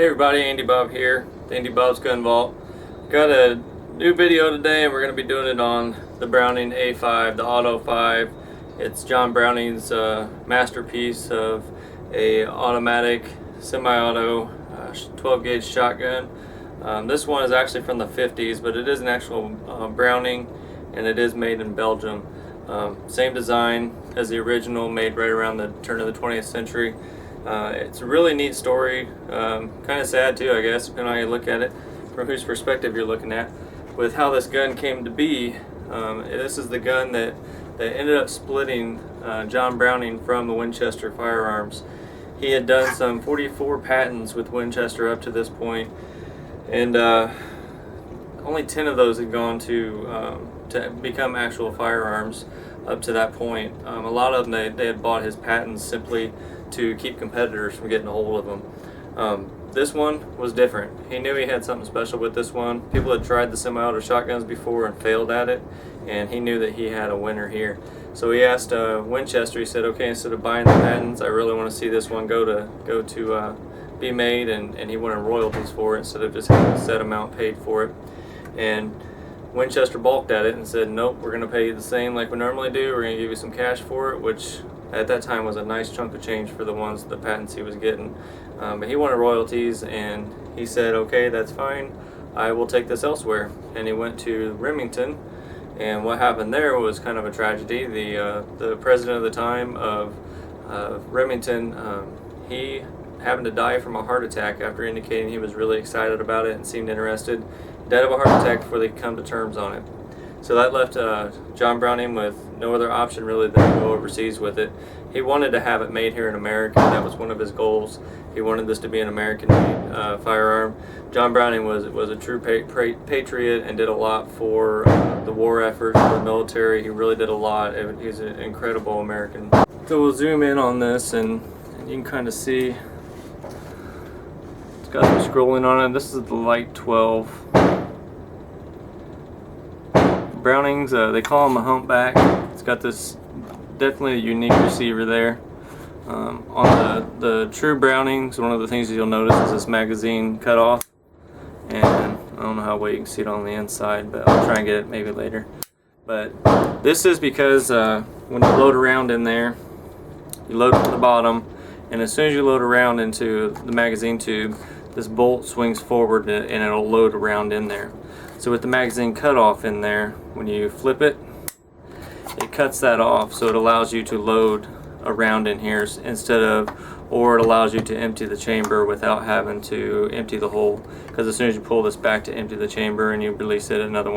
Hey everybody, Andy Bob here, the Andy Bob's Gun Vault. Got a new video today and we're going to be doing it on the Browning A5, the Auto 5. It's John Browning's masterpiece of a automatic, semi-auto 12 gauge shotgun. This one is actually from the 50s, but it is an actual Browning and it is made in Belgium. Same design as the original, made right around the turn of the 20th century. It's a really neat story, kind of sad too, I guess, depending on how you look at it, from whose perspective you're looking at, with how this gun came to be. This is the gun that ended up splitting John Browning from the Winchester firearms. He had done some 44 patents with Winchester up to this point, and only 10 of those had gone to become actual firearms up to that point. A lot of them, they had bought his patents simply to keep competitors from getting a hold of them. This one was different. He knew he had something special with this one. People had tried the semi-auto shotguns before and failed at it, and he knew that he had a winner here. So he asked Winchester, he said, okay, instead of buying the patents, I really want to see this one go to be made, and he wanted royalties for it instead of just having a set amount paid for it. And Winchester balked at it and said, nope, we're going to pay you the same like we normally do. We're going to give you some cash for it, which at that time was a nice chunk of change for the patents he was getting. But he wanted royalties, and he said, okay, that's fine, I will take this elsewhere. And he went to Remington, and what happened there was kind of a tragedy. The president of the time of Remington, he happened to die from a heart attack after indicating he was really excited about it and seemed interested. Died of a heart attack before they could come to terms on it. So that left John Browning with no other option really than to go overseas with it. He wanted to have it made here in America. That was one of his goals. He wanted this to be an American-made firearm. John Browning was a true patriot and did a lot for the war effort, for the military. He really did a lot. He's an incredible American. So we'll zoom in on this, and you can kind of see it's got some scrolling on it. This is the Light 12. Brownings, they call him a humpback. It's got this definitely a unique receiver there. On the true Brownings, one of the things you'll notice is this magazine cut off, and I don't know how well you can see it on the inside, but I'll try and get it maybe later. But this is because when you load around in there, you load from the bottom, and as soon as you load around into the magazine tube, this bolt swings forward and it'll load around in there. So with the magazine cut off in there, when you flip it, it cuts that off, so it allows you to load around in here instead of, or it allows you to empty the chamber without having to empty the hole, because as soon as you pull this back to empty the chamber and you release it, another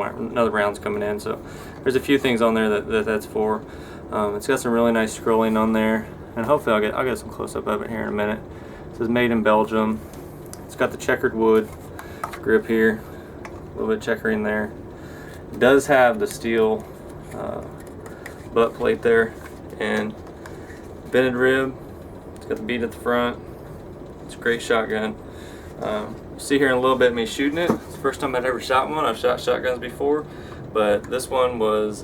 round's coming in. So there's a few things on there that's for. It's got some really nice scrolling on there, and hopefully I'll get some close-up of it here in a minute. It says made in Belgium. It's got the checkered wood grip here, a little bit of checkering there. It does have the steel butt plate there and vented rib. It's got the bead at the front. It's a great shotgun. See here in a little bit me shooting it. It's the first time I'd ever shot one. I've shot shotguns before, but this one was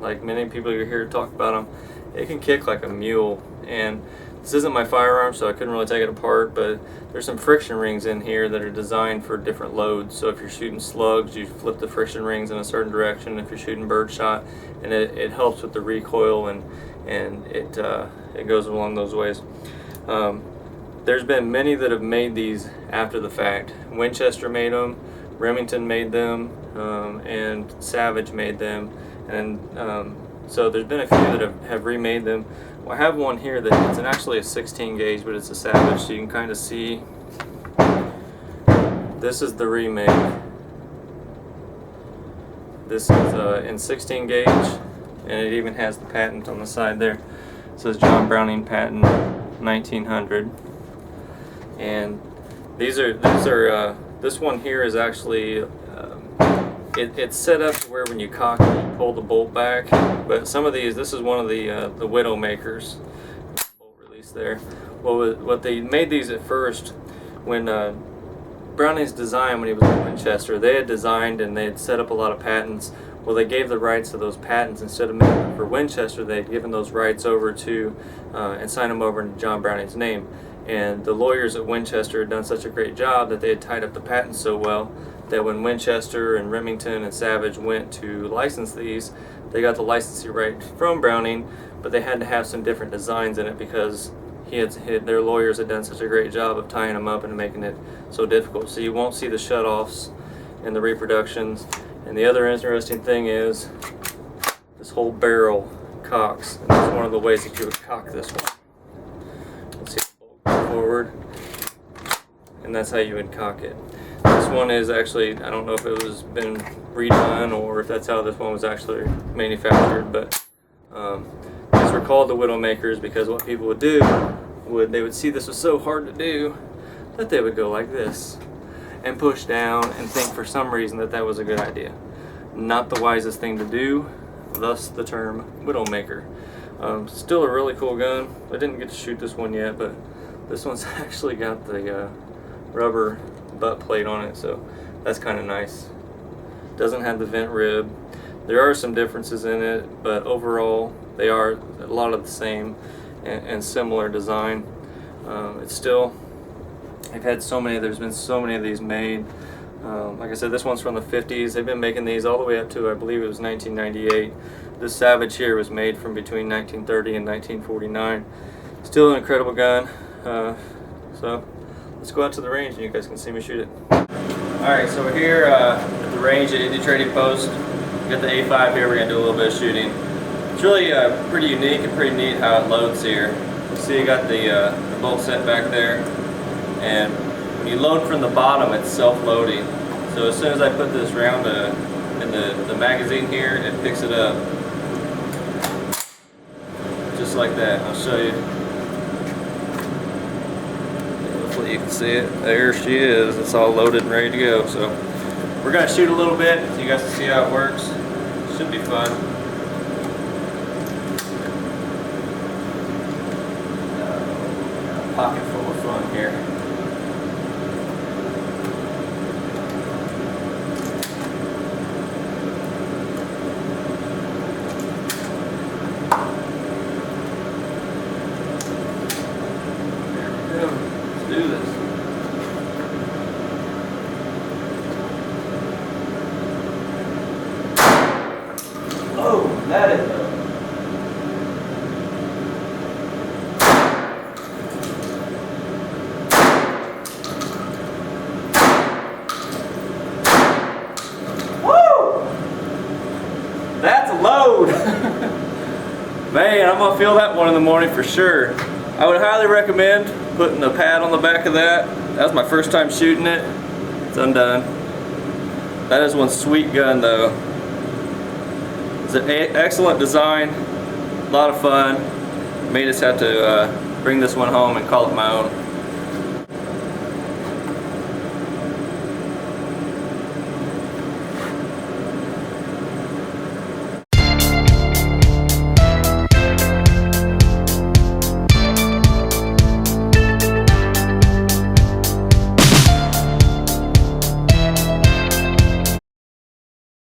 like many people you hear talk about them, it can kick like a mule. And this isn't my firearm, so I couldn't really take it apart, but there's some friction rings in here that are designed for different loads. So if you're shooting slugs, you flip the friction rings in a certain direction. If you're shooting birdshot, and it helps with the recoil, and it goes along those ways. There's been many that have made these after the fact. Winchester made them, Remington made them, and Savage made them, and so there's been a few that have remade them. Well, I have one here that it's actually a 16 gauge, but it's a Savage, so you can kind of see. This is the remake. This is in 16 gauge, and it even has the patent on the side there. It says John Browning patent 1900. And this one here is actually it's set up to where when you cock it, you pull the bolt back. But some of these, this is one of the Widowmakers bolt release there. Well, what they made these at first, when Browning's design, when he was at Winchester, they had designed and they had set up a lot of patents. Well, they gave the rights to those patents. Instead of making them for Winchester, they had given those rights over to and signed them over in John Browning's name. And the lawyers at Winchester had done such a great job that they had tied up the patents so well that when Winchester and Remington and Savage went to license these, they got the licensing right from Browning, but they had to have some different designs in it because their lawyers had done such a great job of tying them up and making it so difficult. So you won't see the shutoffs and the reproductions. And the other interesting thing is this whole barrel cocks, and that's one of the ways that you would cock this one. Let's see, forward, and that's how you would cock it. This one is actually, I don't know if it was been redone or if that's how this one was actually manufactured, but these were called the Widowmakers because what people would do, they would see this was so hard to do that they would go like this and push down and think for some reason that that was a good idea. Not the wisest thing to do, thus the term Widowmaker. Still a really cool gun. I didn't get to shoot this one yet, but this one's actually got the rubber butt plate on it, so that's kind of nice. Doesn't have the vent rib. There are some differences in it, but overall they are a lot of the same and similar design. It's still, I've had so many, there's been so many of these made. Like I said, this one's from the 50s. They've been making these all the way up to, I believe it was 1998. This Savage here was made from between 1930 and 1949. Still an incredible gun. So let's go out to the range and you guys can see me shoot it. Alright, so we're here at the range at Indy Trading Post. We got the A5 here, we're going to do a little bit of shooting. It's really pretty unique and pretty neat how it loads here. You see you got the bolt set back there, and when you load from the bottom it's self-loading. So as soon as I put this round in the magazine here, it picks it up. Just like that. I'll show you. Hopefully you can see it. There she is. It's all loaded and ready to go. So we're going to shoot a little bit so you guys can see how it works. Should be fun. Pocket full of fun here. There we go. Let's do this. Oh, that is a That's a load! Man, I'm gonna feel that one in the morning for sure. I would highly recommend putting a pad on the back of that. That was my first time shooting it. It's undone. That is one sweet gun though. It's an excellent design, a lot of fun. Made us have to bring this one home and call it my own.